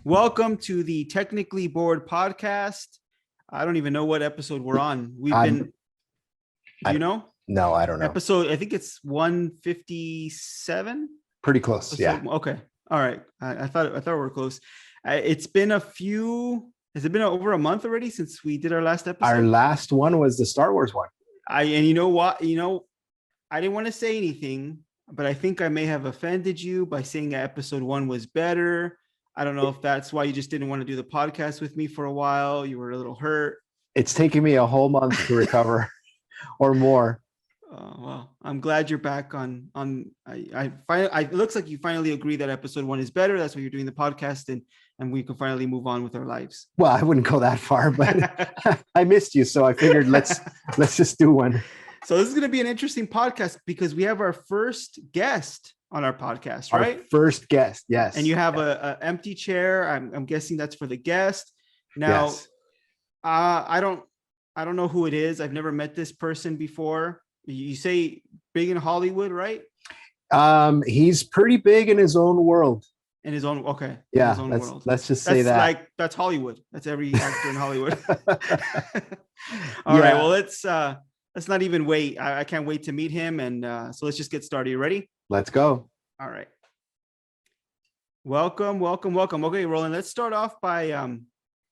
Welcome to the Technically Bored podcast. I don't even know what episode we're on. Do you know? No, I don't know. Episode, I think it's 157. Pretty close. Yeah. Okay. All right. I thought we were close. It's been has it been over a month already since we did our last episode? Our last one was the Star Wars one. And you know what? I didn't want to say anything, but I think I may have offended you by saying that episode 1 was better. I don't know if that's why you just didn't want to do the podcast with me for a while. You were a little hurt. It's taken me a whole month to recover or more. Well, I'm glad you're back on. It looks like you finally agree that episode 1 is better. That's why you're doing the podcast, and we can finally move on with our lives. Well, I wouldn't go that far, but I missed you. So I figured let's just do one. So this is going to be an interesting podcast because we have our first guest on our podcast, right? Our first guest, yes. And you have a empty chair. I'm guessing that's for the guest. Now, yes. I don't know who it is. I've never met this person before. You say big in Hollywood, right? He's pretty big in his own world. In his own, okay. Yeah, his own world. Let's just say that. That's Hollywood. That's every actor in Hollywood. All right. Well, let's not even wait. I can't wait to meet him. And so let's just get started. You ready? Let's go. All right. Welcome. Okay, Roland, let's start off by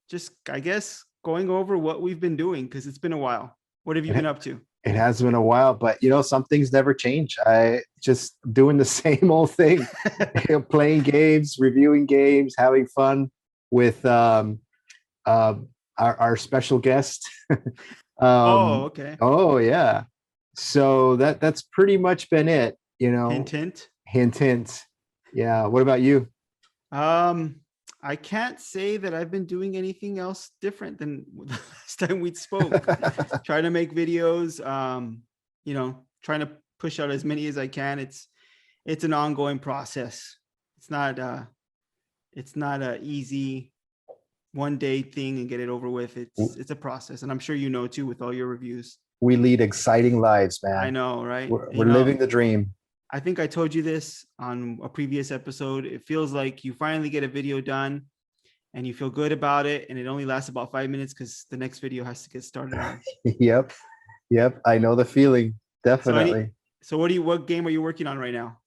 just, I guess, going over what we've been doing because it's been a while. What have you been up to? It has been a while, but some things never change. I just doing the same old thing, playing games, reviewing games, having fun with our special guest. Okay. Oh yeah. So that's pretty much been it. Hint. Yeah. What about you? I can't say that I've been doing anything else different than the last time we spoke. Trying to make videos, trying to push out as many as I can. It's an ongoing process. It's not a easy one day thing and get it over with. It's a process. And I'm sure too with all your reviews. We lead exciting lives, man. I know, right? We're living the dream. I think I told you this on a previous episode. It feels like you finally get a video done and you feel good about it. And it only lasts about 5 minutes because the next video has to get started on. Yep. I know the feeling. Definitely. So what game are you working on right now?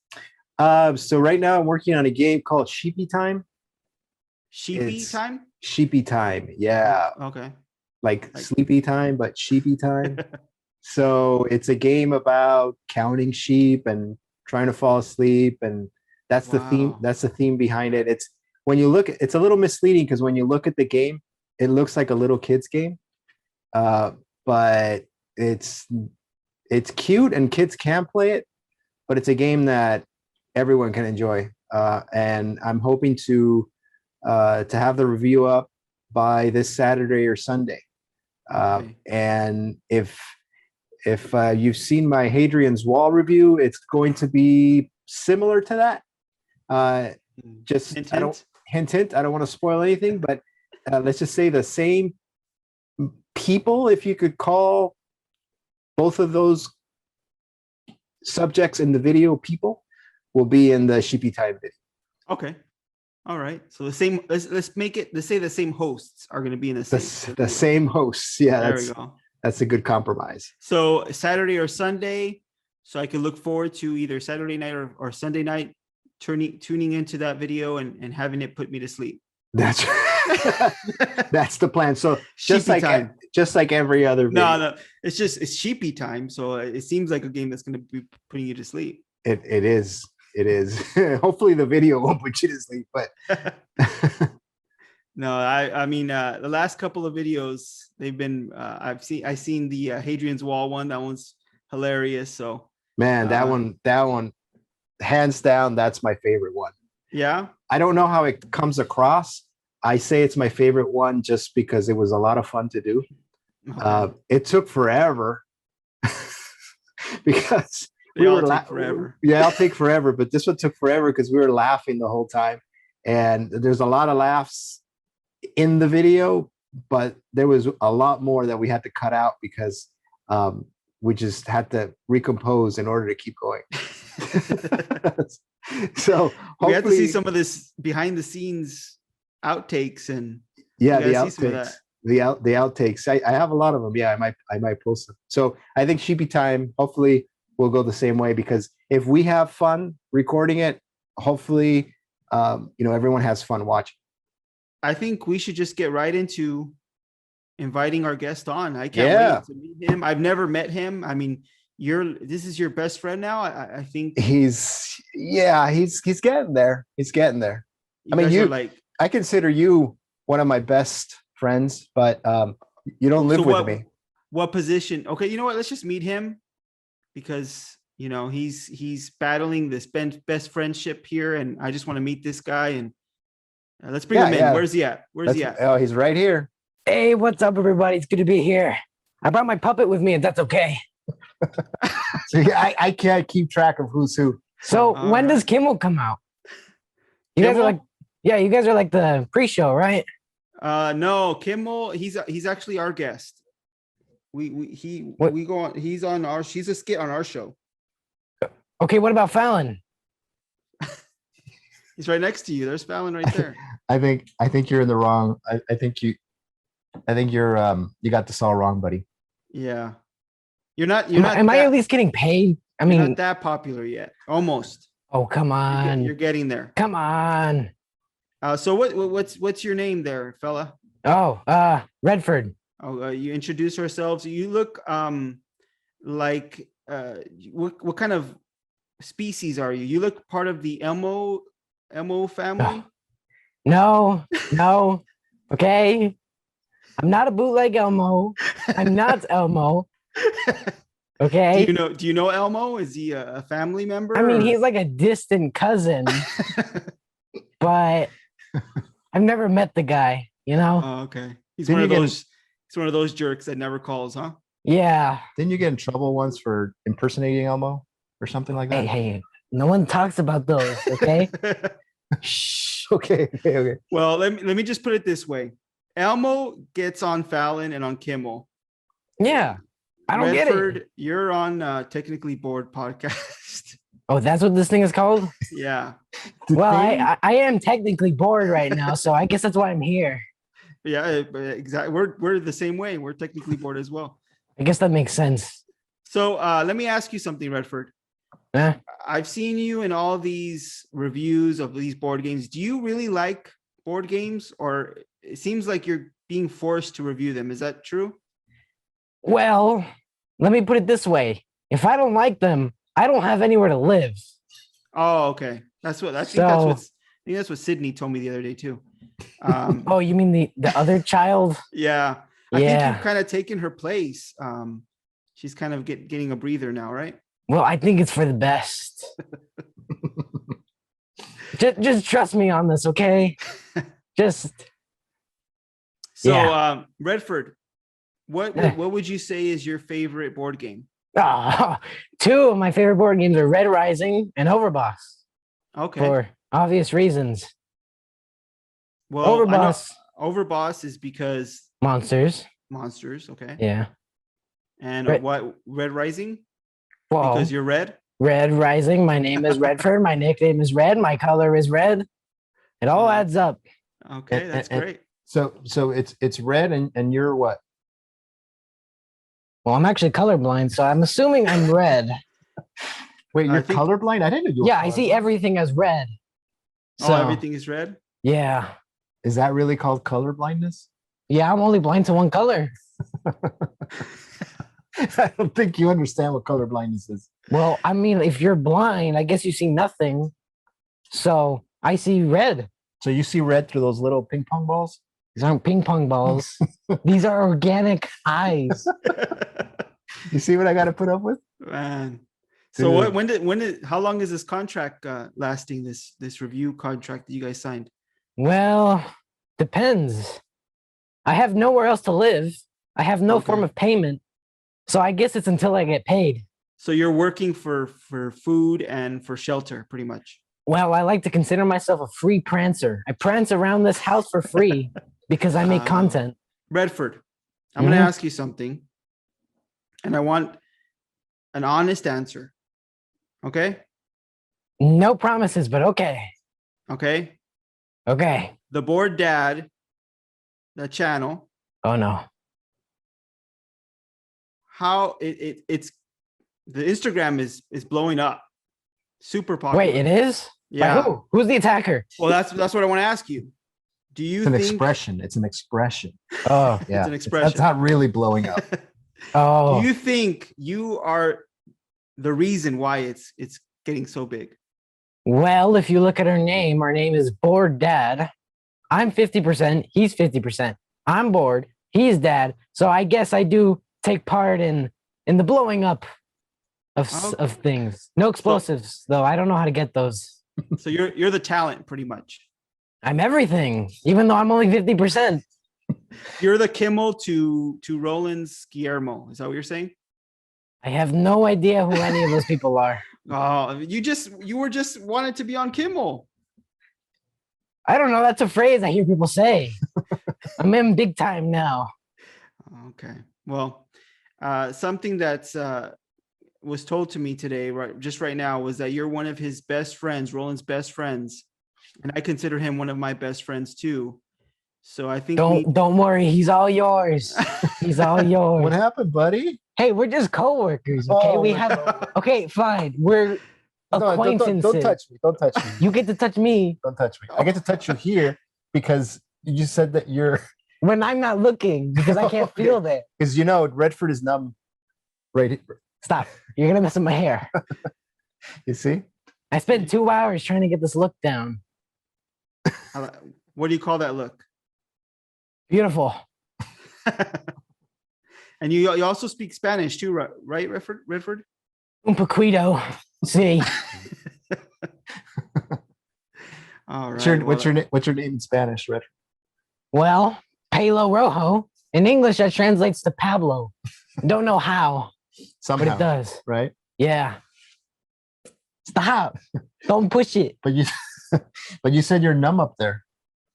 So right now I'm working on a game called Sheepy Time. Sheepy Time? Sheepy Time. Yeah. Okay. Like sleepy time, but sheepy time. So it's a game about counting sheep and trying to fall asleep, and that's the theme. That's the theme behind it. It's it's a little misleading because when you look at the game, it looks like a little kid's game, but it's cute and kids can play it. But it's a game that everyone can enjoy, and I'm hoping to have the review up by this Saturday or Sunday. And if you've seen my Hadrian's Wall review, it's going to be similar to that. Just hint. I don't want to spoil anything, but let's just say the same people, if you could call both of those subjects in the video people, will be in the Sheepy Time video. Okay. All right. So the same. Let's make it. Let's say the same hosts are going to be in the same hosts. Yeah. There we go. That's a good compromise. So Saturday or Sunday, so I can look forward to either Saturday night or Sunday night, tuning into that video and having it put me to sleep. That's that's the plan. So just like every other video. No, it's Sheepy Time. So it seems like a game that's going to be putting you to sleep. It is. Hopefully the video won't put you to sleep, but no, I mean the last couple of videos they've been I've seen the Hadrian's Wall one. That one's hilarious. So man, that one hands down, that's my favorite one. Yeah. I don't know how it comes across. I say it's my favorite one just because it was a lot of fun to do. Okay. It took forever because we were forever. Yeah, I'll take forever, but this one took forever because we were laughing the whole time. And there's a lot of laughs in the video, but there was a lot more that we had to cut out because we just had to recompose in order to keep going. So we had to see some of this behind the scenes outtakes, and Yeah, you the gotta see some of outtakes. that. The outtakes. I have a lot of them. Yeah, I might post them. So I think Sheepy Time, hopefully will go the same way, because if we have fun recording it, hopefully everyone has fun watching. I think we should just get right into inviting our guest on. I can't Yeah. wait to meet him. I've never met him. I mean, this is your best friend now. I think He's getting there. He's getting there. you I mean, guys are like, I consider you one of my best friends, but you don't so live with me. what position? Okay, you know what? Let's just meet him, because he's battling this best friendship here, and I just want to meet this guy, and let's bring him in. Yeah. Where's he at? Where's he at? Oh, he's right here. Hey, what's up, everybody? It's good to be here. I brought my puppet with me, if that's okay. So I can't keep track of who's who. So when does Kimmel come out? You guys are like, yeah, you guys are like the pre-show, right? No, Kimmel, he's actually our guest. He's on our, she's a skit on our show. Okay, what about Fallon? He's right next to you. There's Fallon right there. I think you're in the wrong. I think you're you got this all wrong, buddy. Yeah. You're not Am I at least getting paid? I mean, not that popular yet. Almost. Oh, come on. You're getting there. Come on. So what's your name there, fella? Oh, Redfurd. Oh, you introduce ourselves. You look like what kind of species are you? You look part of the Elmo family? No. Okay. I'm not a bootleg Elmo. I'm not Elmo. Okay. Do you know Elmo? Is he a family member? I mean, he's like a distant cousin, but I've never met the guy, Oh, okay. He's one of those jerks that never calls, huh? Yeah. Didn't you get in trouble once for impersonating Elmo or something like that? Hey, no one talks about those, okay? Shh. Okay. Well, let me just put it this way. Elmo gets on Fallon and on Kimmel. Yeah. I don't get it. You're on Technically Bored podcast. Oh, that's what this thing is called? Yeah. Well, I am technically bored right now, so I guess that's why I'm here. Yeah, exactly. We're the same way. We're technically bored as well. I guess that makes sense. So let me ask you something, Redfurd. I've seen you in all these reviews of these board games. Do you really like board games, or it seems like you're being forced to review them? Is that true? Well, let me put it this way. If I don't like them, I don't have anywhere to live. Oh, okay. I think that's what Sydney told me the other day too. Oh, you mean the other child? Yeah. I think you've kind of taken her place. She's kind of getting a breather now, right? Well, I think it's for the best. just trust me on this, okay? Redfurd, what would you say is your favorite board game? Two of my favorite board games are Red Rising and Overboss. Okay. For obvious reasons. Well, Overboss is because monsters. Okay. Yeah. And what Red Rising? Well, because you're red. Red Rising. My name is Redfurd. My nickname is Red. My color is red. It all adds up. Okay, that's great. So it's red, and you're what? Well, I'm actually colorblind, so I'm assuming I'm red. Wait, you're colorblind? I didn't know you were. Yeah, I see everything as red. So everything is red? Yeah. Is that really called colorblindness? Yeah, I'm only blind to one color. I don't think you understand what colorblindness is. Well, I mean, if you're blind, I guess you see nothing. So I see red. So you see red through those little ping pong balls? These aren't ping pong balls. These are organic eyes. You see what I got to put up with? Man. So how long is this contract lasting, this review contract that you guys signed? Well, depends. I have nowhere else to live. I have no form of payment. So I guess it's until I get paid. So you're working for food and for shelter, pretty much. Well, I like to consider myself a free prancer. I prance around this house for free because I make content. Redfurd, I'm going to ask you something, and I want an honest answer. Okay? No promises, but okay. Okay. Okay. The Bored Dad, the channel. Oh no. How it's the Instagram is blowing up. Super popular. Wait, it is? Yeah. By who? Who's the attacker? Well, that's what I want to ask you. Do you It's an think expression. It's an expression. Oh. Yeah. it's an expression? That's not really blowing up. Oh. Do you think you are the reason why it's getting so big? Well, if you look at her name is Bored Dad. I'm 50%, he's 50%. I'm bored, he's dad. So I guess I do take part in the blowing up of things. No explosives, though. I don't know how to get those. So you're the talent, pretty much. I'm everything, even though I'm only 50%. You're the Kimmel to Roland's Guillermo. Is that what you're saying? I have no idea who any of those people are. Oh, you were just wanted to be on Kimmel. I don't know. That's a phrase I hear people say. I'm in big time now. Okay. Well, something that's was told to me today, right now, was that you're one of his best friends, Roland's best friends, and I consider him one of my best friends too. So I think don't worry, he's all yours. He's all yours. What happened, buddy? Hey, we're just coworkers, okay? Oh, we have okay, fine. We're acquaintances. Don't touch me. Don't touch me. You get to touch me Don't touch me. I get to touch you here because you said that you're when I'm not looking because I can't Okay. feel that. because Redford is numb. Right. Stop. You're gonna mess with my hair. You see? I spent 2 hours trying to get this look down. what do you call that look? Beautiful. And you also speak Spanish too, right, Redford? Un poquito. See. All right. What's your name in Spanish, Redford? Well, Palo Rojo. In English, that translates to Pablo. Don't know how, Somehow, but it does. right? Yeah. Stop. Don't push it. But you said you're numb up there.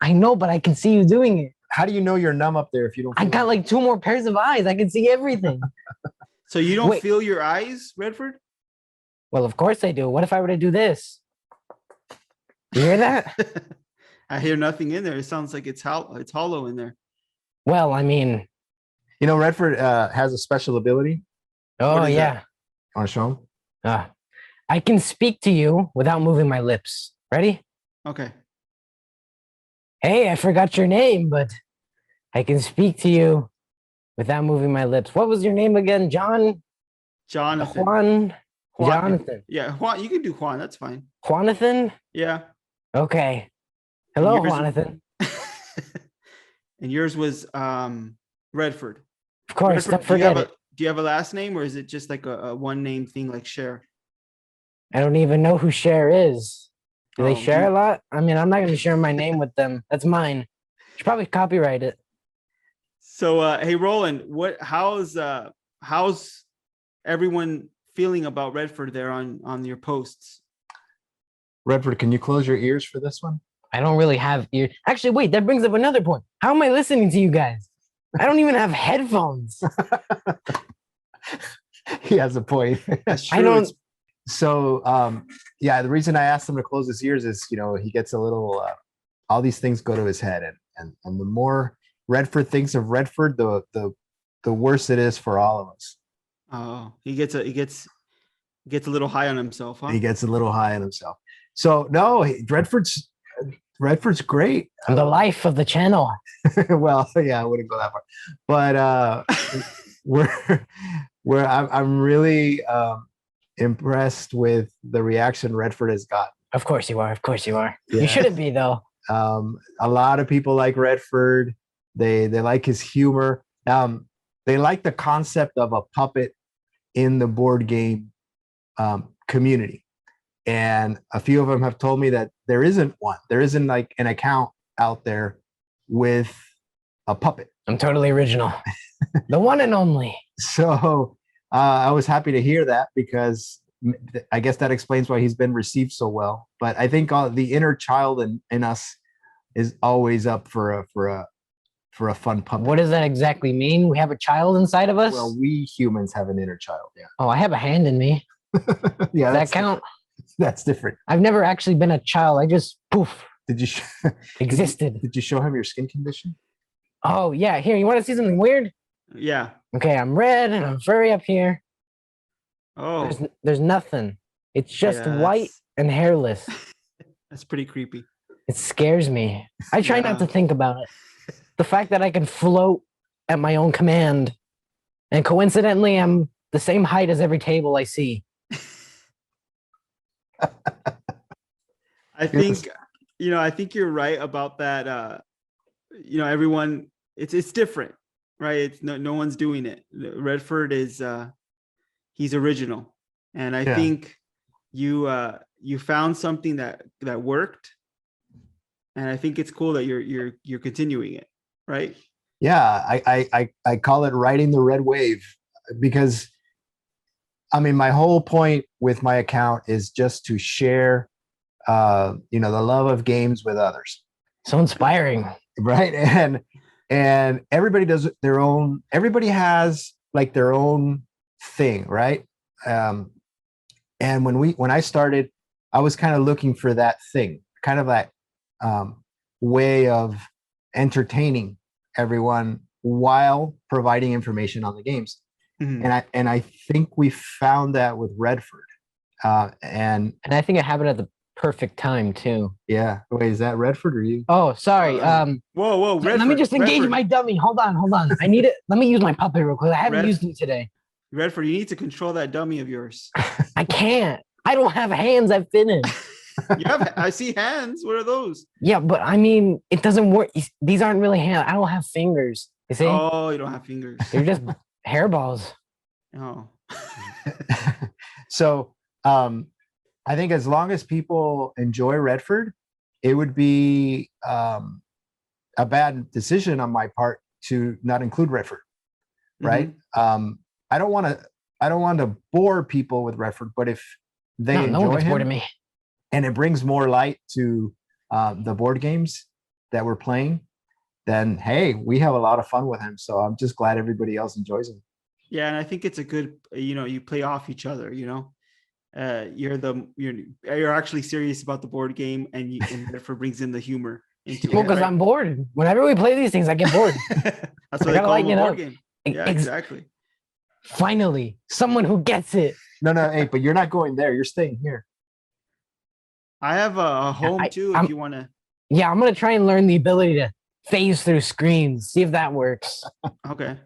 I know, but I can see you doing it. How do you know you're numb up there if you don't? I got like 2 more pairs of eyes. I can see everything. So you don't Wait. feel your eyes, Redford? Well, of course I do. What if I were to do this? You hear that? I hear nothing in there. It sounds like it's hollow in there. Well, I mean, Redford has a special ability. oh is yeah. Want to show him? I can speak to you without moving my lips. Ready? Okay. Hey, I forgot your name, but I can speak to you without moving my lips. What was your name again? Jonathan. Juan. Jonathan. Yeah, Juan. You can do Juan. That's fine. Jonathan? Yeah. Okay. Hello, Yours- Jonathan. And yours was Redford. Of course, Redford, don't forget it. Do you have a last name, or is it just like a one name thing like Cher? I don't even know who Cher is. Do they Oh, share a lot? I mean, I'm not going to share my name with them. That's mine. Should probably copyright it. So, hey, Roland, how's everyone feeling about Redford there on your posts? Redford, can you close your ears for this one? I don't really have ears. Actually, wait, that brings up another point. How am I listening to you guys? I don't even have headphones. He has a point. That's true. I don't. So, yeah, the reason I asked him to close his ears is, he gets a little, all these things go to his head. And the more Redford thinks of Redford, the worse it is for all of us. Oh, he gets a little high on himself, huh? He gets a little high on himself. So, no, Redford's great. I'm the life of the channel. Well, yeah, I wouldn't go that far. But I'm really impressed with the reaction Redford has got. Of course you are. Of course you are. Yeah. You shouldn't be, though. A lot of people like Redford. They like his humor. They like the concept of a puppet in the board game community. And a few of them have told me that there isn't one. There isn't like an account out there with a puppet. I'm totally original. The one and only. So I was happy to hear that because I guess that explains why he's been received so well. But I think the inner child in us is always up for a fun puppet. What does that exactly mean? We have a child inside of us? Well, we humans have an inner child. Yeah. Oh, I have a hand in me. Yeah. Does that count? That's different. I've never actually been a child. I just poof. Did you existed. Did you show him your skin condition? Oh yeah, here, you want to see something weird? Yeah. Okay, I'm red and I'm furry up here. Oh, There's nothing. It's just yeah, white and hairless. that's pretty creepy. It scares me. I try not to Yeah. think about it. The fact that I can float at my own command, and coincidentally, I'm the same height as every table I see. I think, I think you're right about that. Everyone, it's different, right? It's no one's doing it. Redford is he's original, and I think you found something that worked, and I think it's cool that you're continuing it, right? Yeah, I call it riding the red wave, because I mean, my whole point with my account is just to share the love of games with others. So inspiring. Right. And everybody does their own, everybody has like their own thing, right? And when I started, I was kind of looking for that thing, kind of that way of entertaining everyone while providing information on the games. Mhm. And I think we found that with Redford. And I think it happened at the perfect time too. yeah. Wait, is that Redford or you? Oh, sorry. Whoa, Let me Redford, just engage Redford, my dummy. Hold on. I need it. Let me use my puppet real quick. I haven't used him today. Redford, you need to control that dummy of yours. I can't. I don't have hands. I've finished. I see hands. What are those? Yeah, but I mean, it doesn't work. These aren't really hands. I don't have fingers. You see? Oh, you don't have fingers. They're just hairballs. Oh. So I think as long as people enjoy Redford, it would be a bad decision on my part to not include Redford, right? I don't want to bore people with Redford, but if they No one enjoy gets bored him of me. and it brings more light to the board games that we're playing, then hey, we have a lot of fun with him. So I'm just glad everybody else enjoys him. Yeah, and I think it's a good, you play off each other, you're actually serious about the board game, and Redford brings in the humor into Well, it. because Right? I'm bored. Whenever we play these things, I get bored. That's why they call them a board game. Yeah, Ex- exactly. Finally, someone who gets it. No, hey, but you're not going there. You're staying here. I have a home too, if you want to. Yeah, I'm gonna try and learn the ability to phase through screens. See if that works. Okay.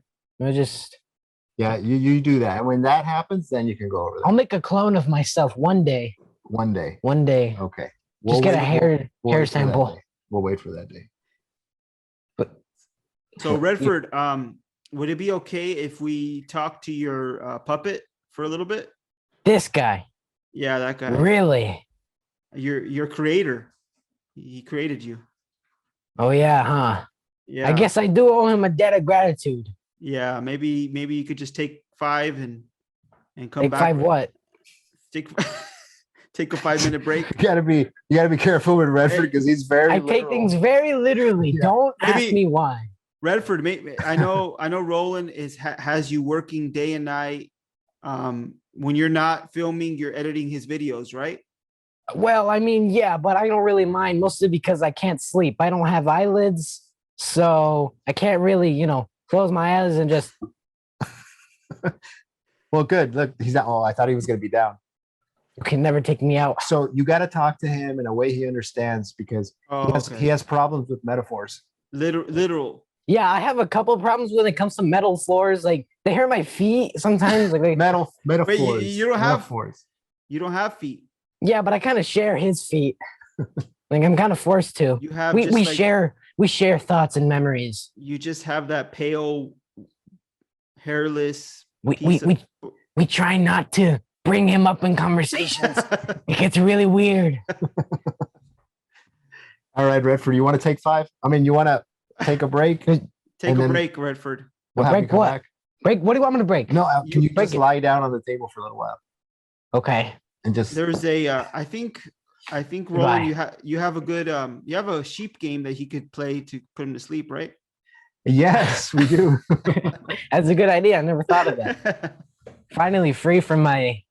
Yeah, you do that. And when that happens, then you can go over there. I'll make a clone of myself one day. One day. Okay. We'll Just get a hair wait sample. We'll wait for that day. So Redford, would it be okay if we talk to your puppet for a little bit? This guy. Yeah, that guy. Really? Your creator. He created you. Oh yeah, huh? Yeah. I guess I do owe him a debt of gratitude. Yeah, maybe you could just take 5 and come Take back. 5 what? Take a 5-minute break. You gotta be careful with Redford, because he's very I literal. take things very literally. Yeah. Don't ask me why. Redford, I know Roland has you working day and night. When you're not filming, you're editing his videos, right? Well, I mean, yeah, but I don't really mind, mostly because I can't sleep. I don't have eyelids, so I can't really, close my eyes and just. Well, good. Look, he's not. Oh, I thought he was gonna be down. You can never take me out. So you got to talk to him in a way he understands, because he has problems with metaphors. Literal. Yeah, I have a couple of problems when it comes to metal floors. Like they hurt my feet sometimes. Like metaphors. Wait, you don't have metaphors. You don't have feet. Yeah, but I kind of share his feet. Like I'm kind of forced to. You have we share thoughts and memories. You just have that pale, hairless. We try not to bring him up in conversations. It gets really weird. All right, Redford, you want to take 5? I mean, you want to take a break? Take a break, Redford. We'll have you come back. Break? What do you want me to break? No, can you just lie down on the table for a little while? Okay. And just there's a I think Roland, you have a good you have a sheep game that he could play to put him to sleep, right? Yes, we do. That's a good idea. I never thought of that. Finally free from my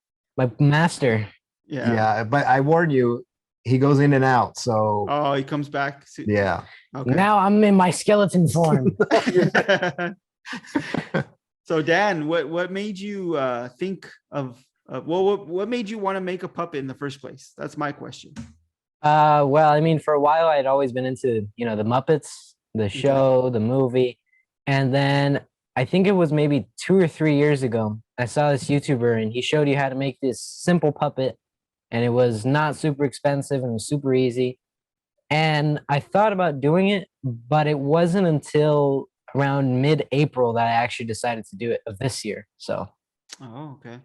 master. Yeah, but I warn you, he goes in and out. So Oh, he comes back. yeah. Okay. Now I'm in my skeleton form. So Dan, what made you think of what made you want to make a puppet in the first place? That's my question. Well, I mean, for a while I'd always been into, the Muppets, the show, the movie. And then I think it was maybe 2 or 3 years ago, I saw this YouTuber and he showed you how to make this simple puppet, and it was not super expensive and it was super easy. And I thought about doing it, but it wasn't until around mid-April that I actually decided to do it of this year. So, Oh, okay.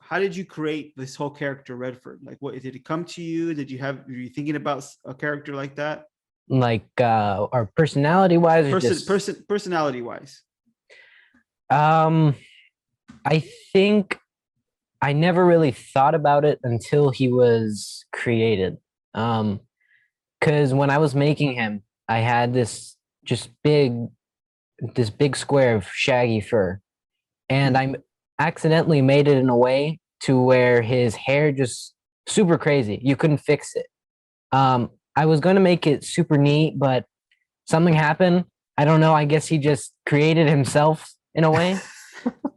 How did you create this whole character, Redfurd? Like, what did it come to you? Were you thinking about a character like that? like, or personality-wise, or just Personality-wise. I think I never really thought about it until he was created. Because when I was making him, I had this big square of shaggy fur, and I accidentally made it in a way to where his hair just super crazy. You couldn't fix it. I was going to make it super neat, but something happened. I don't know. I guess he just created himself in a way,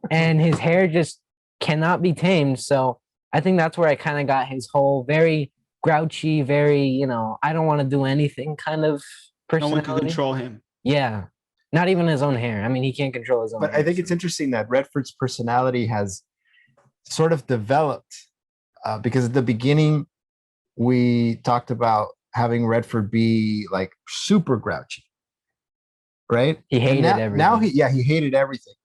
and his hair just cannot be tamed. So I think that's where I kind of got his whole very grouchy, very, I don't want to do anything kind of No one personality. can control him. Yeah. Not even his own hair. I mean, he can't control his own But hair. I think it's interesting that Redford's personality has sort of developed because at the beginning we talked about having Redford be like super grouchy, right? He hated everything. Now he hated everything,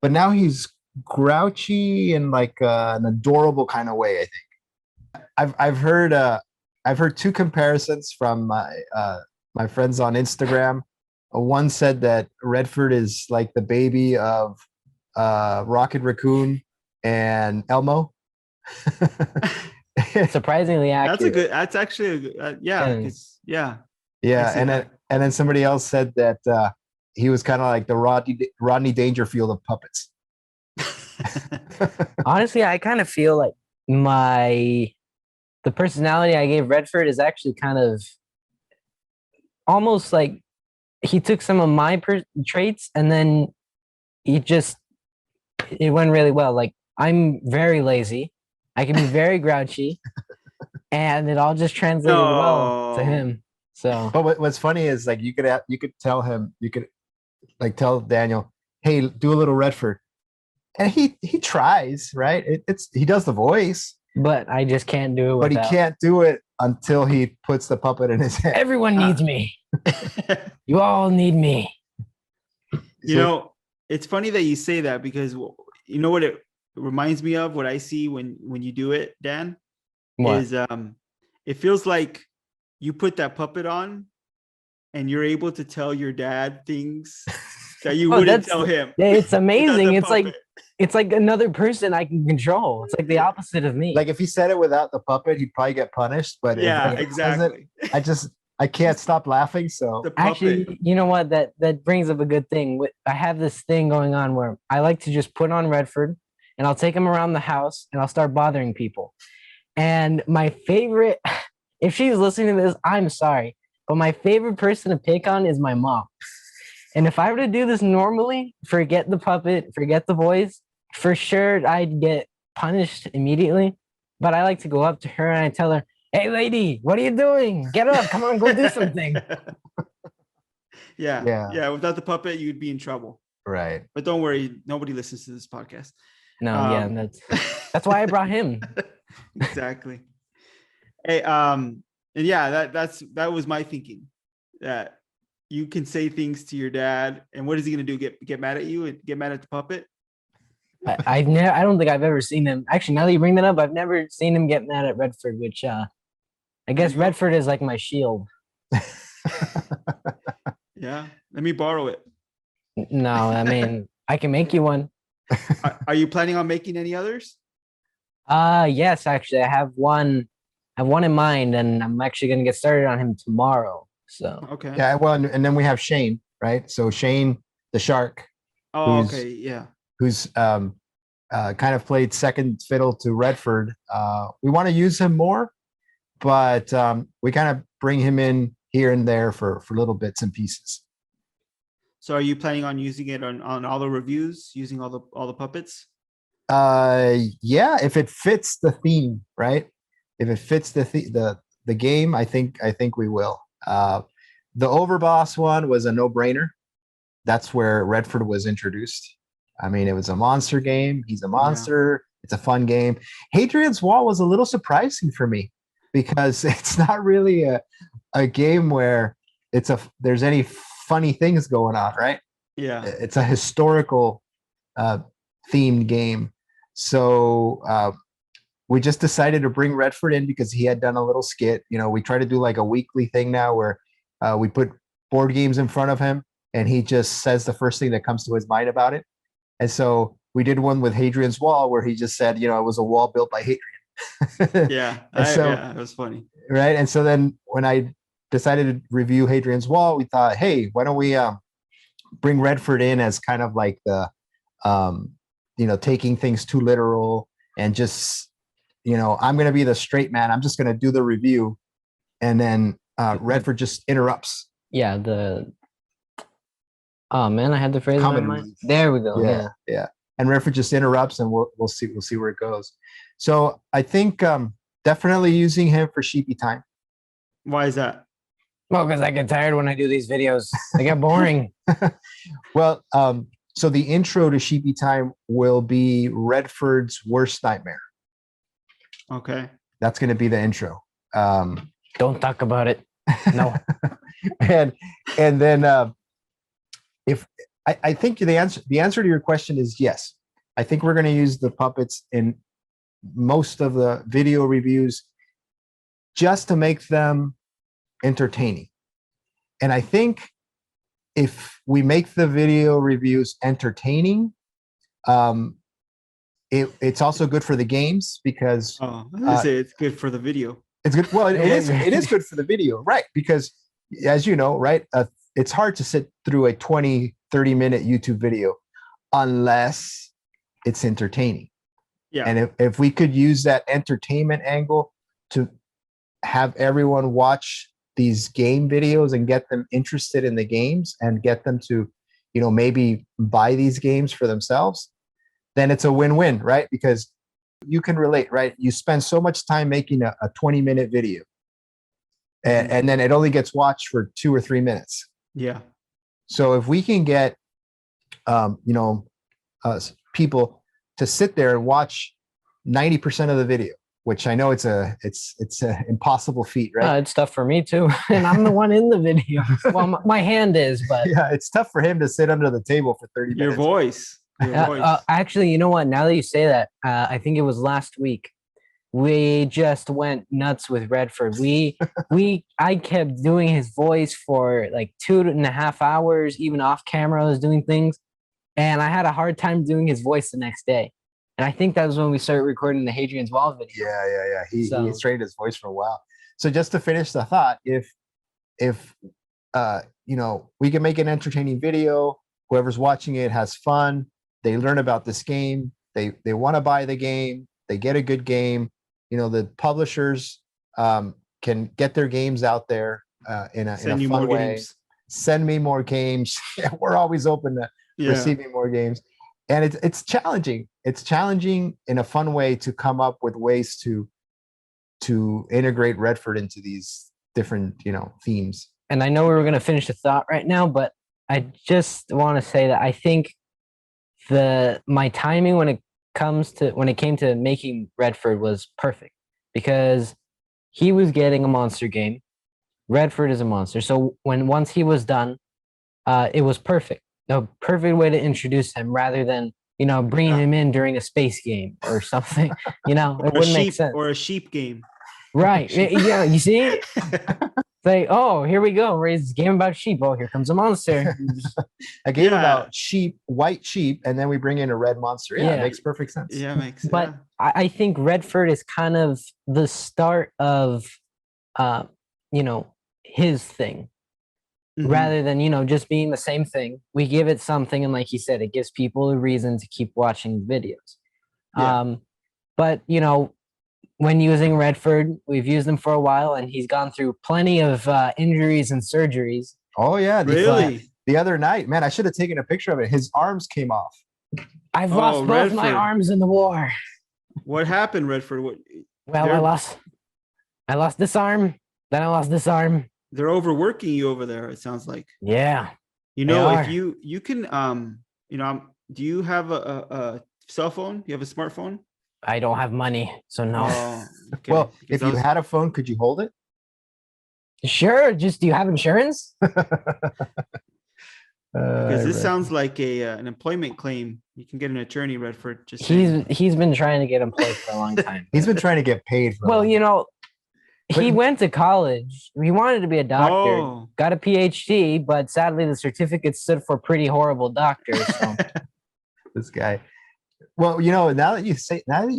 but now he's grouchy in like an adorable kind of way. I think I've heard two comparisons from my friends on Instagram. One said that Redford is like the baby of Rocket Raccoon and Elmo. Surprisingly accurate. That's actually a good, yeah. Yeah. Yeah. And then somebody else said that he was kind of like the Rodney Dangerfield of puppets. Honestly, I kind of feel like the personality I gave Redford is actually kind of almost like he took some of my traits and then it went really well. Like, I'm very lazy. I can be very grouchy, and it all just translated well to him. So, but what's funny is like you could tell him, you could like tell Daniel, hey, do a little Redford, and he tries, right? He does the voice, but I just can't do it. But he can't do it until he puts the puppet in his head. Everyone needs me. You all need me. It's funny that you say that, because you know what it reminds me of, what I see when you do it, Dan? What? Is it feels like you put that puppet on and you're able to tell your dad things that you wouldn't tell him. It's amazing. It's like another person I can control. It's like the opposite of me. Like if he said it without the puppet, he'd probably get punished. But yeah, exactly. I can't stop laughing. So actually, you know what? That brings up a good thing. I have this thing going on where I like to just put on Redford and I'll take him around the house and I'll start bothering people. And my favorite, if she's listening to this, I'm sorry, but my favorite person to pick on is my mom. And if I were to do this normally, forget the puppet, forget the voice, for sure I'd get punished immediately. But I like to go up to her and I tell her, hey, lady, what are you doing? Get up. Come on, go do something. Yeah. Without the puppet, you'd be in trouble. Right. But don't worry. Nobody listens to this podcast. No, that's why I brought him. Exactly. Hey, and yeah, that was my thinking, that you can say things to your dad, and what is he going to do? Get mad at you and get mad at the puppet? I don't think I've ever seen him. Actually, now that you bring that up, I've never seen him get mad at Redford, which I guess Redford is like my shield. Yeah, let me borrow it. No, I mean, I can make you one. Are you planning on making any others? Yes, actually, I have one in mind, and I'm actually going to get started on him tomorrow. So okay. Yeah, well, and then we have Shane, right? So Shane the shark. Oh, okay, yeah. Who's kind of played second fiddle to Redford. We want to use him more, but we kind of bring him in here and there for little bits and pieces. So are you planning on using it on all the reviews, using all the puppets? Yeah, if it fits the theme, right? If it fits the game, I think we will. The Overboss one was a no-brainer. That's where Redford was introduced. I mean, it was a monster game. He's a monster. Yeah. It's a fun game. Hadrian's Wall was a little surprising for me because it's not really a game where there's any funny things going on, right? Yeah. It's a historical themed game. So we just decided to bring Redford in because he had done a little skit. You know, we try to do like a weekly thing now where we put board games in front of him and he just says the first thing that comes to his mind about it. And so we did one with Hadrian's Wall where he just said, you know, it was a wall built by Hadrian. Yeah. Yeah, it was funny. Right. And so then when I decided to review Hadrian's Wall, we thought, hey, why don't we bring Redford in as kind of like the, you know, taking things too literal and just, you know, I'm going to be the straight man. I'm just going to do the review. And then Redford just interrupts. Yeah. Oh man, I had the phrase in my mind. There we go. Yeah. And Redford just interrupts and we'll see where it goes. So I think definitely using him for sheepy time. Why is that? Well, because I get tired when I do these videos. They get boring. Well, so the intro to sheepy time will be Redford's worst nightmare. Okay. That's going to be the intro. Don't talk about it. No. and then if I think the answer to your question is yes. I think we're going to use the puppets in most of the video reviews just to make them entertaining. And I think if we make the video reviews entertaining, it's also good for the games because I say it's good for the video. It's good. Well, it is good for the video, right? Because as you know, right, it's hard to sit through a 20-30 minute YouTube video unless it's entertaining. Yeah. And if we could use that entertainment angle to have everyone watch these game videos and get them interested in the games and get them to, you know, maybe buy these games for themselves, then it's a win-win, right? Because you can relate, right? You spend so much time making a 20-minute video and then it only gets watched for 2 or 3 minutes. Yeah. So if we can get, you know, people to sit there and watch 90% of the video, which I know it's an impossible feat, right? It's tough for me too, and I'm the one in the video. Well, my hand is, but yeah, it's tough for him to sit under the table for 30 minutes. Your voice. Actually, you know what? Now that you say that, I think it was last week. We just went nuts with Redford. I kept doing his voice for like 2.5 hours, even off camera. I was doing things, and I had a hard time doing his voice the next day. And I think that was when we started recording the Hadrian's Wall video. Yeah. He trained his voice for a while. So just to finish the thought, if you know, we can make an entertaining video, whoever's watching it has fun, they learn about this game, they want to buy the game, they get a good game, you know, the publishers can get their games out there in a fun way. Games. Send me more games. We're always open to receiving more games. And it's challenging. It's challenging in a fun way to come up with ways to integrate Redford into these different, you know, themes. And I know we were going to finish the thought right now, but I just want to say that I think my timing when it came to making Redford was perfect because he was getting a monster game. Redford is a monster. So once he was done, it was perfect. The perfect way to introduce him rather than, you know, bringing him in during a space game or something, you know, it wouldn't make sense. Or a sheep game. Right. Yeah. You see? Like, oh, here we go. Raise a game about sheep. Oh, here comes a monster. A game about sheep, white sheep, and then we bring in a red monster. Yeah, it makes perfect sense. Yeah, it makes sense. But I think Redford is kind of the start of, you know, his thing. Mm-hmm. Rather than, you know, just being the same thing. We give it something, and like you said, it gives people a reason to keep watching videos. Yeah. But you know, when using Redford, we've used him for a while, and he's gone through plenty of injuries and surgeries. Oh yeah, Really? the other night, man, I should have taken a picture of it. His arms came off. I've Oh, lost both my Redford. arms in the war. What happened, Redford? What? Well, They're I lost this arm, then I lost this arm. they're overworking you over there. It sounds like. Yeah, You they know, if are. you can you know, do you have a cell phone? Do you have a smartphone? I don't have money, so no. Oh, okay. Well, Because if you had a phone, could you hold it? Sure, just do you have insurance? because this Redford. sounds like a an employment claim. You can get an attorney, Redford. Just saying. He's been trying to get employed for a long time. He's been trying to get paid for. Well, you know, he But- went to college. He wanted to be a doctor, Oh, got a PhD, but sadly the certificate stood for pretty horrible doctor. So This guy. Well, you know, now that you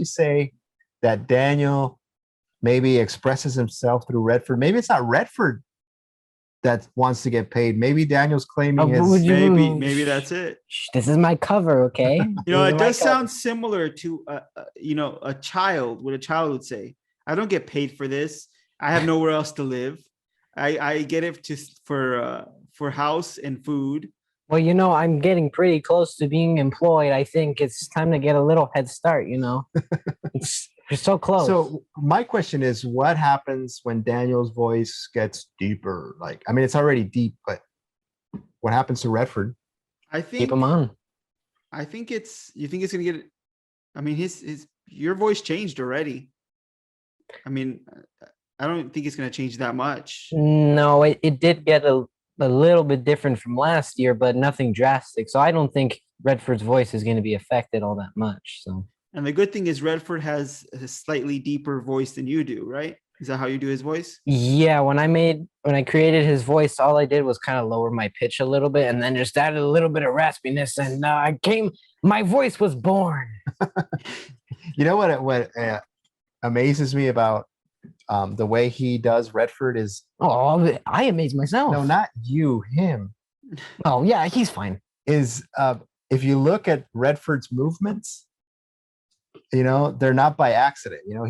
say that Daniel maybe expresses himself through Redford, maybe it's not Redford that wants to get paid. Maybe Daniel's claiming his. maybe that's it. Shh, this is my cover, okay? You know, This is it my does cover. sound similar to you know, a child. What a child would say. I don't get paid for this. I have nowhere else to live. I get it just for house and food. Well, you know, I'm getting pretty close to being employed. I think it's time to get a little head start, you know. We're so close. So my question is, what happens when Daniel's voice gets deeper? Like, I mean, it's already deep, but what happens to Redford? I keep think them on. I think it's you think it's gonna get. I mean, his your voice changed already. I mean, I don't think it's gonna change that much. No, it did get a little bit different from last year, but nothing drastic. So I don't think Redford's voice is going to be affected all that much. So And the good thing is Redford has a slightly deeper voice than you do, right? Is that how you do his voice? yeah, when I created his voice, all I did was kind of lower my pitch a little bit and then just added a little bit of raspiness, and my voice was born. You know what amazes me about the way he does Redford is Oh, I amaze myself. no, not you, him. Oh yeah, he's fine. Is if you look at Redford's movements, you know, they're not by accident. You know,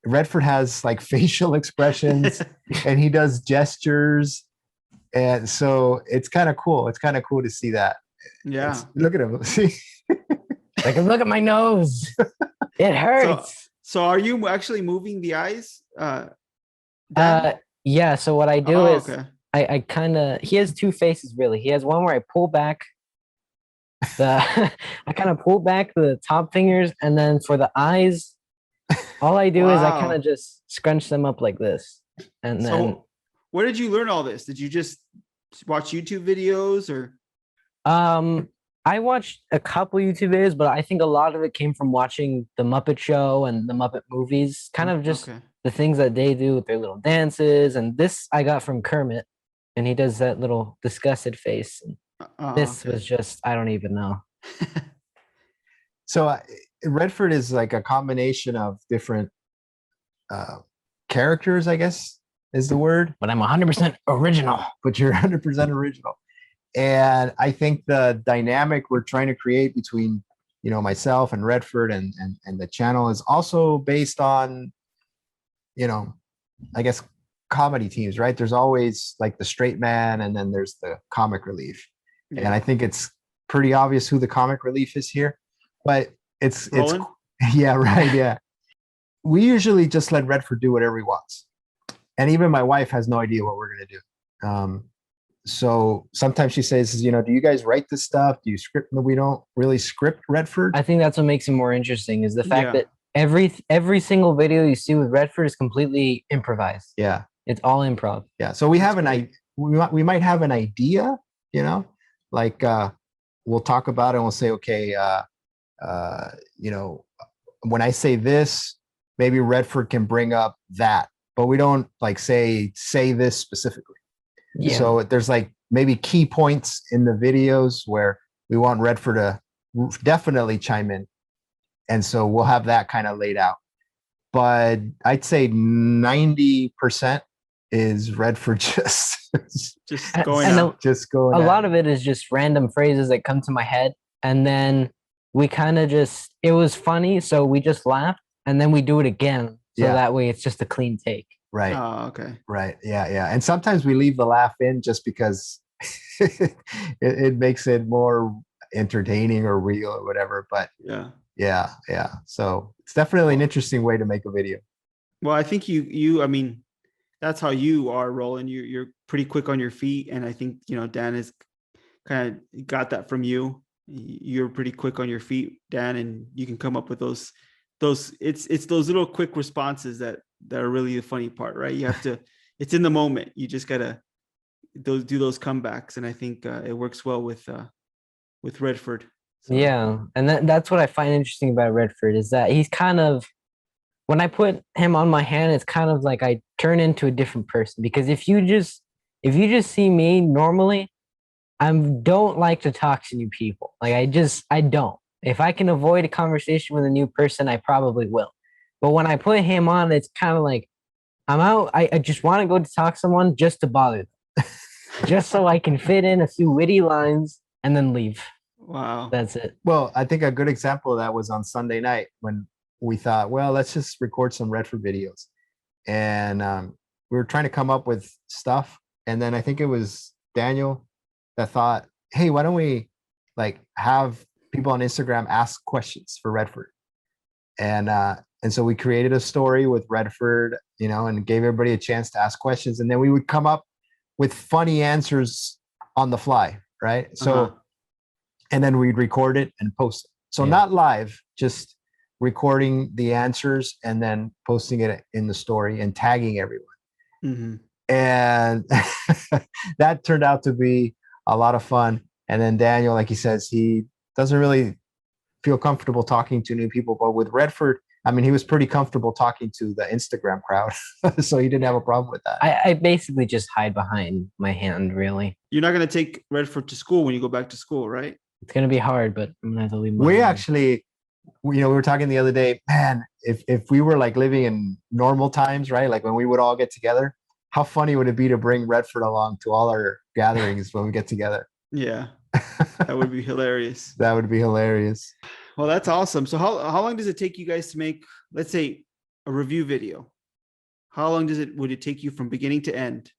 Redford has like facial expressions and he does gestures. And so it's kind of cool. It's kind of cool to see that. Yeah. Look at him. See? Like, look at my nose. It hurts. So are you actually moving the eyes? Dan? Yeah. So what I do Oh, is okay. I kind of, he has two faces really. He has one where I pull back I kind of pull back the top fingers, and then for the eyes, all I do is I kind Wow. of just scrunch them up like this. And then So where did you learn all this? Did you just watch YouTube videos or? I watched a couple YouTube videos, but I think a lot of it came from watching the Muppet Show and the Muppet movies, kind of just Okay. the things that they do with their little dances. And this I got from Kermit, and he does that little disgusted face. And this Okay. was just, I don't even know. So Redford is like a combination of different characters, I guess is the word. But I'm 100% original. But you're 100% original. And I think the dynamic we're trying to create between, you know, myself and Redford and the channel is also based on, you know, I guess comedy teams, right? There's always like the straight man and then there's the comic relief. Yeah. And I think it's pretty obvious who the comic relief is here, but it's Roland? yeah, right. Yeah. We usually just let Redford do whatever he wants. And even my wife has no idea what we're going to do. So sometimes she says, you know, do you guys write this stuff? Do you script? No, we don't really script Redford. I think that's what makes it more interesting is the fact Yeah. that every single video you see with Redford is completely improvised. Yeah. It's all improv. Yeah. So we That's have great. we might have an idea, you know, like we'll talk about it and we'll say, okay, you know, when I say this, maybe Redford can bring up that, but we don't like say this specifically. Yeah. So there's like maybe key points in the videos where we want Redford to definitely chime in. And so we'll have that kind of laid out. But I'd say 90% is Redford just Just going and out. just going a at lot it. of it is just random phrases that come to my head, and then we kind of just, it was funny, so we just laughed, and then we do it again, so that way it's just a clean take. Right. Oh, okay. Right. Yeah. Yeah. And sometimes we leave the laugh in just because it makes it more entertaining or real or whatever. But Yeah. yeah. Yeah. So it's definitely an interesting way to make a video. Well, I think I mean, that's how you are, Roland. You're pretty quick on your feet. And I think, Dan has kind of got that from you. You're pretty quick on your feet, Dan, and you can come up with those, it's those little quick responses that are really the funny part, right? You have to, it's in the moment. You just gotta do those comebacks. And I think it works well with Redfurd. So. Yeah. And that's what I find interesting about Redfurd is that he's kind of, when I put him on my hand, it's kind of like I turn into a different person, because if you just see me normally, I don't like to talk to new people. Like I don't. If I can avoid a conversation with a new person, I probably will. But when I put him on, it's kind of like I'm out. I just want to go to talk to someone just to bother them, just so I can fit in a few witty lines and then leave. Wow. That's it. Well, I think a good example of that was on Sunday night when we thought, well, let's just record some Redford videos. And we were trying to come up with stuff. And then I think it was Daniel that thought, hey, why don't we like have people on Instagram ask questions for Redford? And so we created a story with Redford, and gave everybody a chance to ask questions. And then we would come up with funny answers on the fly, right? So, and then we'd record it and post it. So not live, just recording the answers and then posting it in the story and tagging everyone. Mm-hmm. And that turned out to be a lot of fun. And then Daniel, like he says, he doesn't really feel comfortable talking to new people, but with Redford, I mean, he was pretty comfortable talking to the Instagram crowd. So he didn't have a problem with that. I basically just hide behind my hand, really. You're not going to take Redford to school when you go back to school, right? It's going to be hard, but I'm going to have to leave my We hand. actually, we were talking the other day, man, if we were like living in normal times, right? Like when we would all get together, how funny would it be to bring Redford along to all our gatherings when we get together? Yeah, that would be hilarious. That would be hilarious. Well, that's awesome. So how long does it take you guys to make, let's say, a review video? How long would it take you from beginning to end?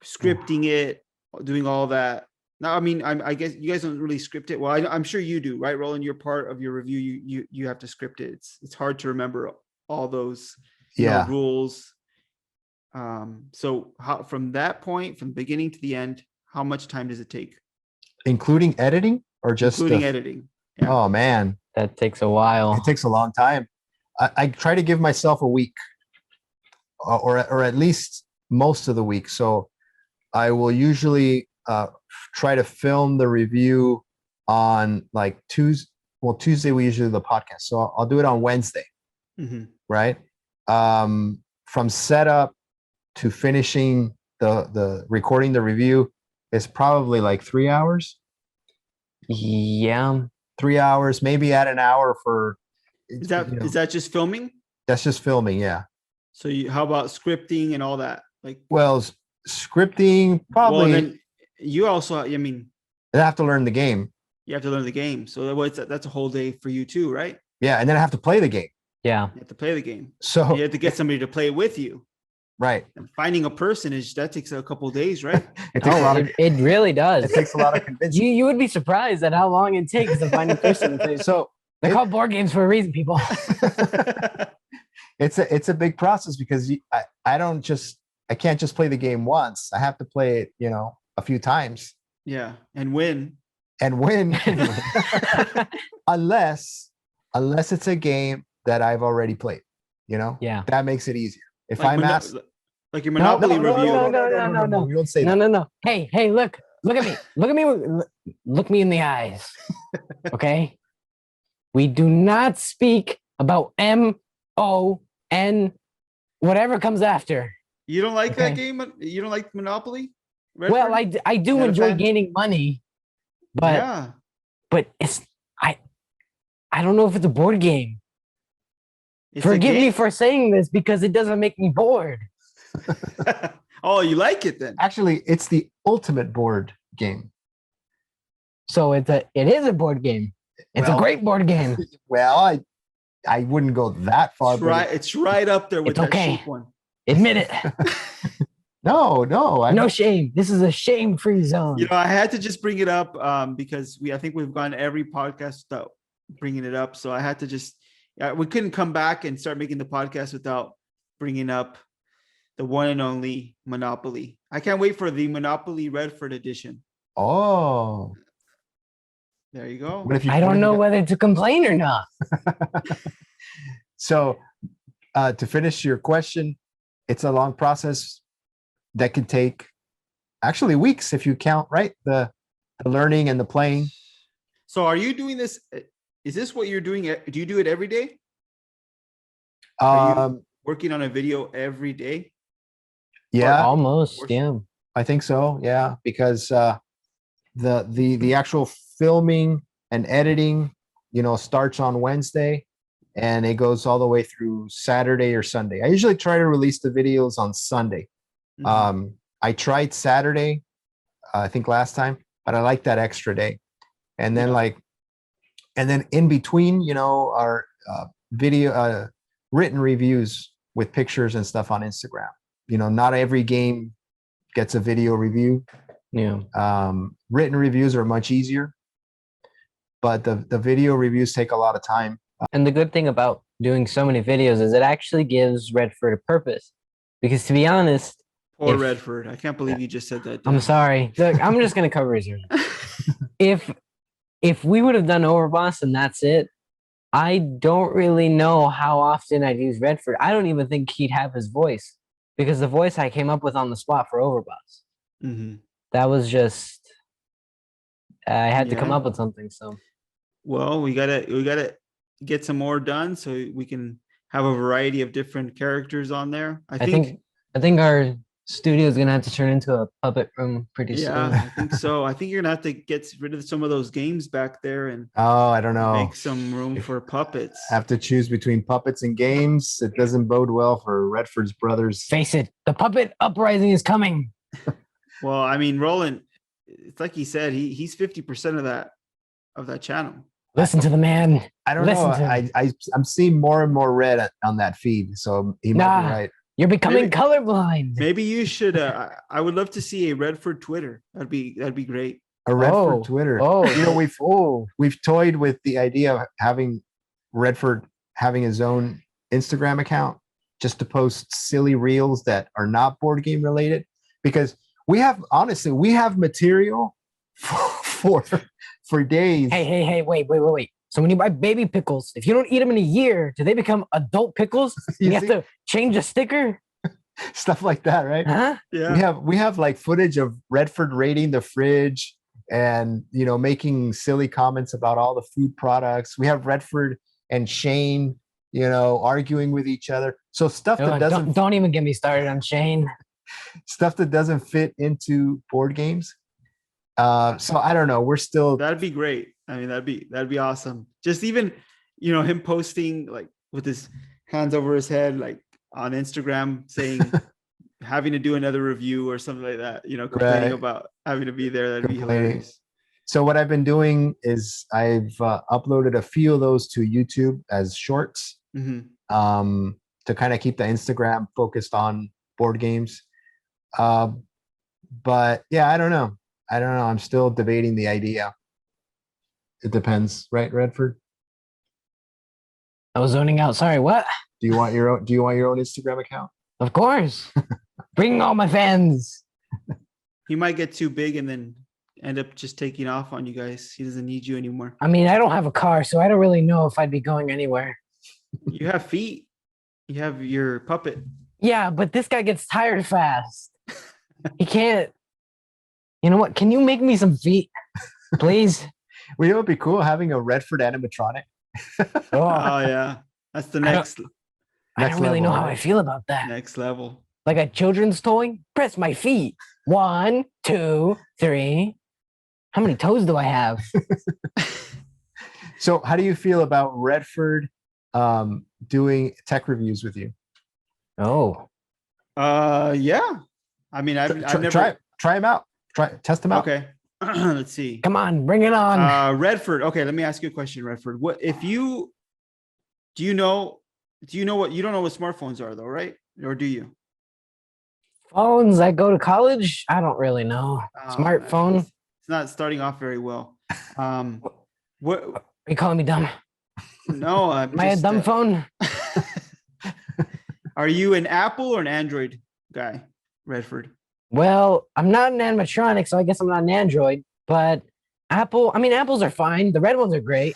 Scripting it, doing all that. Now, I mean, I guess you guys don't really script it. Well, I'm sure you do, right, Roland? You're part of your review. You have to script it. It's hard to remember all those rules. So from that point, from beginning to the end, how much time does it take? Including editing or just including editing? Yeah. Oh man, that takes a while. It takes a long time. I try to give myself a week, or at least most of the week. So I will usually try to film the review on like Tuesday. Well, Tuesday we usually do the podcast, so I'll do it on Wednesday, right? From setup to finishing the recording the review is probably like 3 hours. Yeah. 3 hours, maybe add an hour for. Is that just filming? That's just filming, yeah. So how about scripting and all that? Like, well, scripting probably. Well, then you also, I mean, I have to learn the game. You have to learn the game, so that's a whole day for you too, right? Yeah, and then I have to play the game. Yeah, you have to play the game. So you have to get somebody to play with you. Right. And finding a person that takes a couple of days, right? It takes a lot of. It really does. It takes a lot of convincing. You would be surprised at how long it takes to find a person. So they're called board games for a reason, people. It's a big process because I can't just play the game once. I have to play it, a few times. Yeah, and win. unless it's a game that I've already played. Yeah, that makes it easier. If like I'm asked, like your Monopoly review. No. We don't say that. No. Hey, look at me. Look me in the eyes. Okay. We do not speak about MON, whatever comes after. You don't like that game? You don't like Monopoly? Redfurd? Well, I do enjoy gaining money, but it's I don't know if it's a board game. Forgive me for saying this because it doesn't make me bored. Oh, you like it then? Actually, it's the ultimate board game. So it is a board game. It's a great board game. Well, I wouldn't go that far. It's right up there with It's that okay. sheep one. Admit it. No, No shame. This is a shame-free zone. You know, I had to just bring it up because I think we've gone every podcast without bringing it up. So I had to just, we couldn't come back and start making the podcast without bringing up the one and only Monopoly. I can't wait for the Monopoly Redfurd edition. Oh, there you go. I don't know whether to complain or not. So to finish your question, it's a long process that could take actually weeks if you count, right? The learning and the playing. So are you doing this? Is this what you're doing? Do you do it every day? Are you working on a video every day? Yeah, almost. Yeah, I think so. Yeah, because the actual filming and editing, starts on Wednesday and it goes all the way through Saturday or Sunday. I usually try to release the videos on Sunday. Mm-hmm. I tried Saturday, I think last time, but I like that extra day. And then and then in between, our video, written reviews with pictures and stuff on Instagram. Not every game gets a video review. Yeah. Written reviews are much easier, but the video reviews take a lot of time. And the good thing about doing so many videos is it actually gives Redfurd a purpose. Because to be honest, poor Redfurd, I can't believe you just said that. I'm sorry. Look, I'm just gonna cover his ears. If we would have done Overboss and that's it, I don't really know how often I'd use Redfurd. I don't even think he'd have his voice because the voice I came up with on the spot for Overboss. Mm-hmm. That was just I had to come up with something. So, well, we gotta get some more done so we can have a variety of different characters on there. I think our studio is gonna have to turn into a puppet room pretty soon. Yeah, I think so. I think you're gonna have to get rid of some of those games back there and I don't know, make some room for puppets. Have to choose between puppets and games. It doesn't bode well for Redford's brothers. Face it, the puppet uprising is coming. Well, I mean, Roland, it's like he said, he's 50% of that channel. Listen to the man. I don't know. I'm seeing more and more red on that feed, so he might be right. You're becoming colorblind. Maybe you should. I would love to see a Redfurd Twitter. That'd be great. A Redfurd Twitter. We've toyed with the idea of having Redfurd having his own Instagram account just to post silly reels that are not board game related, because we have material for days. Hey, wait. So when you buy baby pickles, if you don't eat them in a year, do they become adult pickles? You have to change a sticker? Stuff like that, right? Huh? Yeah. We have like footage of Redfurd raiding the fridge and, making silly comments about all the food products. We have Redfurd and Shane, arguing with each other. So stuff that doesn't... Don't even get me started on Shane. Stuff that doesn't fit into board games. So I don't know. We're still... That'd be great. I mean, that'd be awesome. Just even, him posting like with his hands over his head, like on Instagram saying, having to do another review or something like that, complaining about having to be there. That'd be hilarious. So what I've been doing is I've uploaded a few of those to YouTube as shorts, to kind of keep the Instagram focused on board games. But yeah, I don't know. I'm still debating the idea. It depends, right, Redfurd? I was zoning out. Sorry, what? Do you want your own Instagram account? Of course. Bring all my fans. He might get too big and then end up just taking off on you guys. He doesn't need you anymore. I mean, I don't have a car, so I don't really know if I'd be going anywhere. You have feet. You have your puppet. Yeah, but this guy gets tired fast. He can't. You know what? Can you make me some feet, please? Well, it would be cool having a Redfurd animatronic. Oh yeah, that's the next. I don't really know how I feel about that. Next level. Like a children's toy. Press my feet. 1, 2, 3. How many toes do I have? So, how do you feel about Redfurd doing tech reviews with you? Oh. Yeah. I mean, I've never try them out. Test them out. Okay. let's see. Come on, bring it on. Redford. Okay, let me ask you a question, Redford. What if you do you know what you don't know what smartphones are though, right? Or do you? Phones. I go to college. I don't really know. Oh, man, Smartphone. it's not starting off very well. What? Are you calling me dumb? No, I'm Am I a just. dumb phone? Are you an Apple or an Android guy, Redford? Well, I'm not an animatronic, so I guess I'm not an Android. But Apple. I mean, apples are fine. The red ones are great.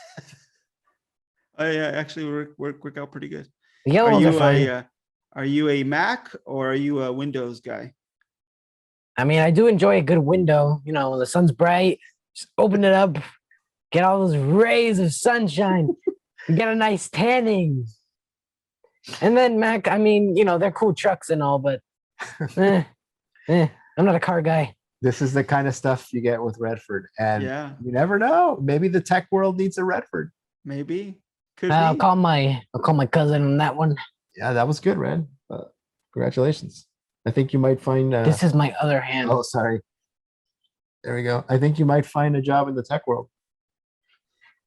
Oh yeah, actually work out pretty good. The yellow Are ones are you fine. are you a Mac or are you a Windows guy? I mean, I do enjoy a good window. You know, when the sun's bright, just open it up, get all those rays of sunshine, and get a nice tanning. And then Mac, I mean, you know, they're cool trucks and all, but I'm not a car guy. This is the kind of stuff you get with Redford, and Yeah, you never know. Maybe the tech world needs a Redford. maybe could I'll be. call my cousin on that one. Yeah, that was good, Red. Congratulations. I think you might find. This is my other hand. Oh, sorry. There we go. I think you might find a job in the tech world.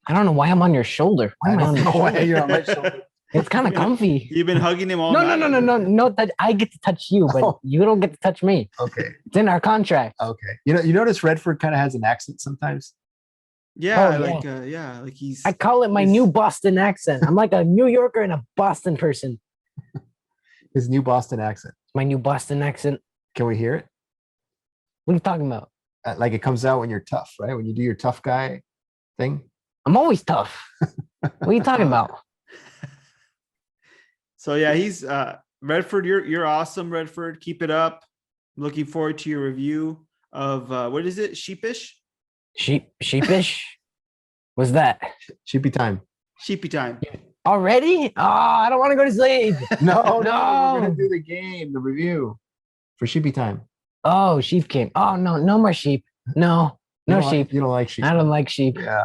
I don't know why I'm on your shoulder. Why am I on your why shoulder? you're on my shoulder. It's kind of comfy. You've been hugging him all No, night. no. That I get to touch you, but Oh. you don't get to touch me. Okay. It's in our contract. Okay. You notice Redford kind of has an accent sometimes. Yeah, Oh, like like he's. I call it my It's- new Boston accent. I'm like a New Yorker and a Boston person. His new Boston accent. My new Boston accent. Can we hear it? What are you talking about? Like it comes out when you're tough, right? When you do your tough guy thing. I'm always tough. What are you talking about? So yeah, he's Redford. You're awesome, Redford. Keep it up. Looking forward to your review of what is it? Sheepish? Sheepish? What's that? Sheepy time. Sheepy time. Already? Oh, I don't want to go to sleep. No, No. We're gonna do the game, the review for Sheepy time. Oh, sheep came. Oh no, no more sheep. No, no You don't sheep. you don't like sheep. I don't like sheep. Yeah.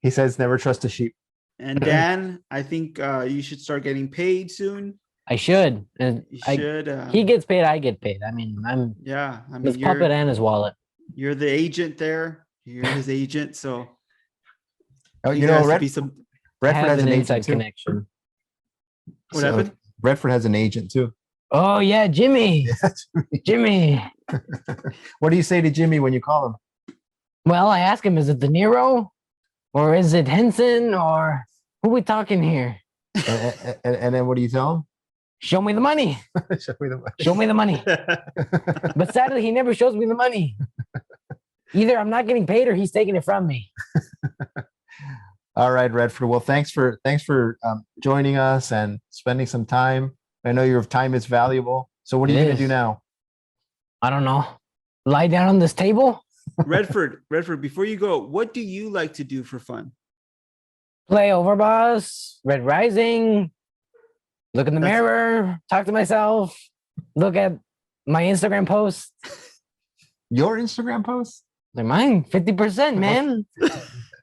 He says never trust a sheep. And Dan, I think you should start getting paid soon. I should. And You I, should. he gets paid, I get paid. I mean, I'm Yeah, I mean, his puppet and his wallet. you're the agent there. You're his agent, so Oh, you you know, guys should be some. Redford Has has an an inside agent too. connection. What So, happened? Redford has an agent too. Oh yeah, Jimmy. Jimmy. What do you say to Jimmy when you call him? Well, I ask him, is it De Niro? Or is it Henson? Or who we talking here? And then what do you tell Show me the money. him? Show me the money. Show me the money. But sadly, he never shows me the money. Either I'm not getting paid or he's taking it from me. All right, Redford. Well, thanks for joining us and spending some time. I know your time is valuable. So what are It you going to is. do now? I don't know. Lie down on this table, Redford, before you go, what do you like to do for fun? play Overboss, Red Rising, look in the That's- mirror, talk to myself, look at my Instagram posts. Your Instagram post? They're mine, 50%, man.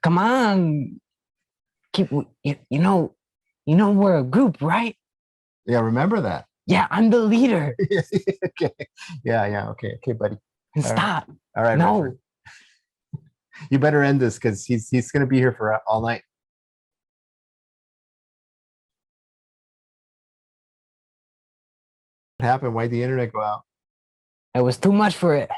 Come on. Keep you know we're a group, right? Yeah, remember that. Yeah, I'm the leader. Okay. Yeah. Okay, buddy. And All right. stop. All right, No. Redford. You better end this because he's going to be here for all night. What happened? Why'd the internet go out? It was too much for it.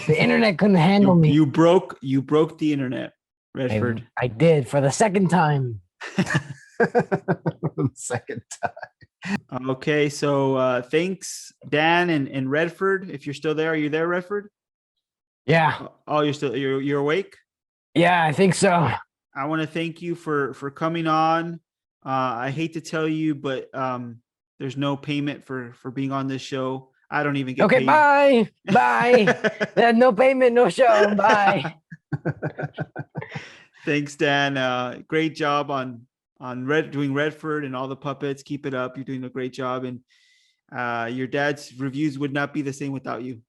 The internet couldn't handle me. You broke the internet, Redford. I did for the second time. The second time. Okay, so thanks, Dan and Redford. If you're still there, are you there, Redford? Yeah. Oh, you're awake. Yeah, I think so. I want to thank you for coming on. I hate to tell you, but there's no payment for being on this show. I don't even get Okay, paid. bye. Bye. No payment, no show. Bye. Thanks, Dan. Great job on doing Redford and all the puppets. Keep it up. You're doing a great job, and your dad's reviews would not be the same without you.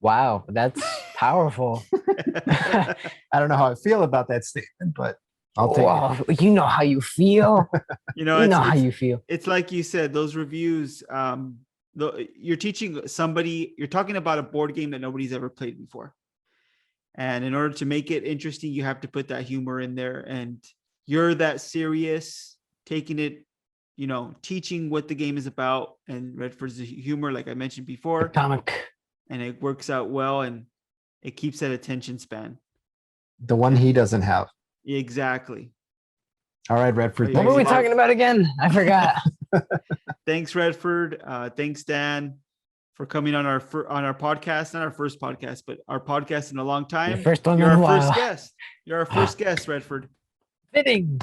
Wow, that's powerful. I don't know how I feel about that statement, but I'll take it. Wow, you know how you feel. You know, You it's, know how it's, you feel. it's like you said, those reviews. You're teaching somebody. You're talking about a board game that nobody's ever played before, And in order to make it interesting, you have to put that humor in there. And you're that serious, taking it, teaching what the game is about. And Redford's the humor, like I mentioned The before, comic. and it works out well, and it keeps that attention span. The one he doesn't have. Exactly. All right, Redford. What were we talking about again? I forgot. Thanks, Redford. Thanks, Dan, for coming on our podcast. Not our first podcast, but our podcast in a long time. The first one You're in a our first while. guest. You're our first guest, Redford. Fitting.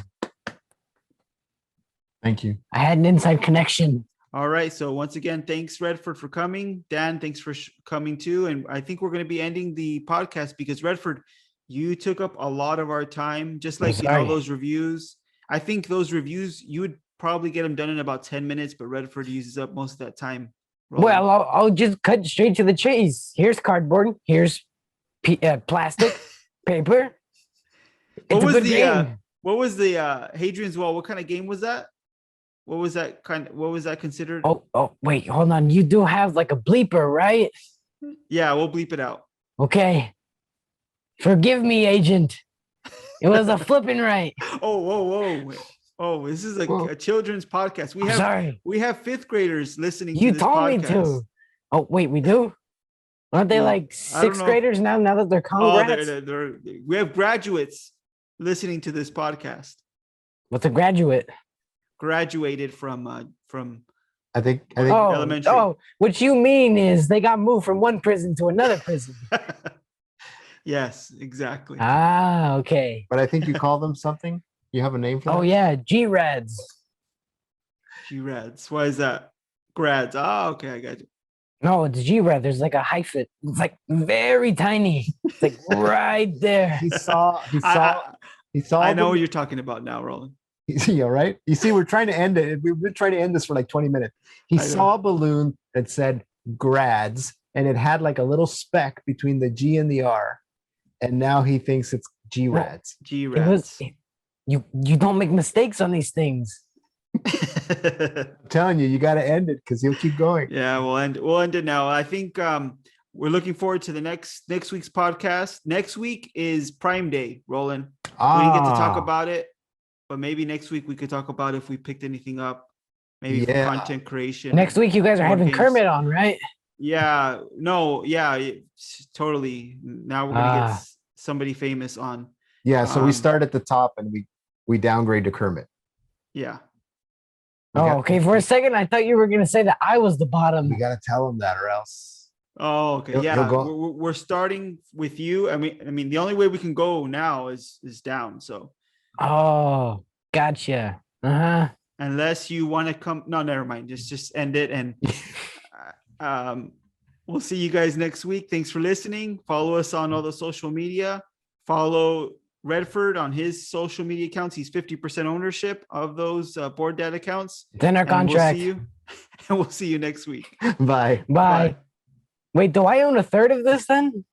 Thank you. I had an inside connection. All right. So once again, thanks, Redford, for coming. Dan, thanks for coming too. And I think we're going to be ending the podcast because, Redford, you took up a lot of our time, just like those reviews. I think those reviews, you would probably get them done in about 10 minutes, but Redford uses up most of that time. Well, I'll just cut straight to the chase. Here's cardboard. Here's plastic, paper. What was the Hadrian's Wall? What kind of game was that? What was that considered? Oh, wait, hold on. You do have like a bleeper, right? Yeah, we'll bleep it out. Okay. Forgive me, agent. It was a flipping right. Whoa. Oh, this is a children's podcast. We have fifth graders listening to this podcast. You told me to. Oh, wait, we do? Aren't they like sixth graders now that they're congrats? We have graduates listening to this podcast. What's a graduate? Graduated from I think elementary. Oh, what you mean is they got moved from one prison to another prison. Yes, exactly. Ah, okay. But I think you call them something. You have a name for them? Oh yeah, G-Rads. G-Rads. Why is that? Grads. Ah, okay, I got you. No, it's G-Rad. There's like a hyphen. It's like very tiny. It's like right there. He saw. I know what you're talking about now, Roland. Yeah, right. You see, we're trying to end it. We've been trying to end this for like 20 minutes. He saw a balloon that said grads, and it had like a little speck between the G and the R, and now he thinks it's G-Rads. G-Rads. You don't make mistakes on these things. I'm telling you, you got to end it because he'll keep going. Yeah, we'll end it now. I think we're looking forward to the next week's podcast. Next week is Prime Day, Roland. We didn't get to talk about it, but maybe next week we could talk about if we picked anything up, maybe for content creation. Next week you guys are having Kermit on, right? Yeah, totally. Now we're gonna get somebody famous on. Yeah, so we start at the top and we downgrade to Kermit. Yeah. Okay. For a second, I thought you were going to say that I was the bottom. We got to tell him that, or else. Oh, okay. We're starting with you. I mean, the only way we can go now is down. So. Oh, gotcha. Unless you want to come. No, never mind. Just end it, and we'll see you guys next week. Thanks for listening. Follow us on all the social media. Follow Redford on his social media accounts. He's 50% ownership of those Board Dad accounts. It's in our contract. We'll see you next week. Bye. Bye. Wait, do I own a third of this then?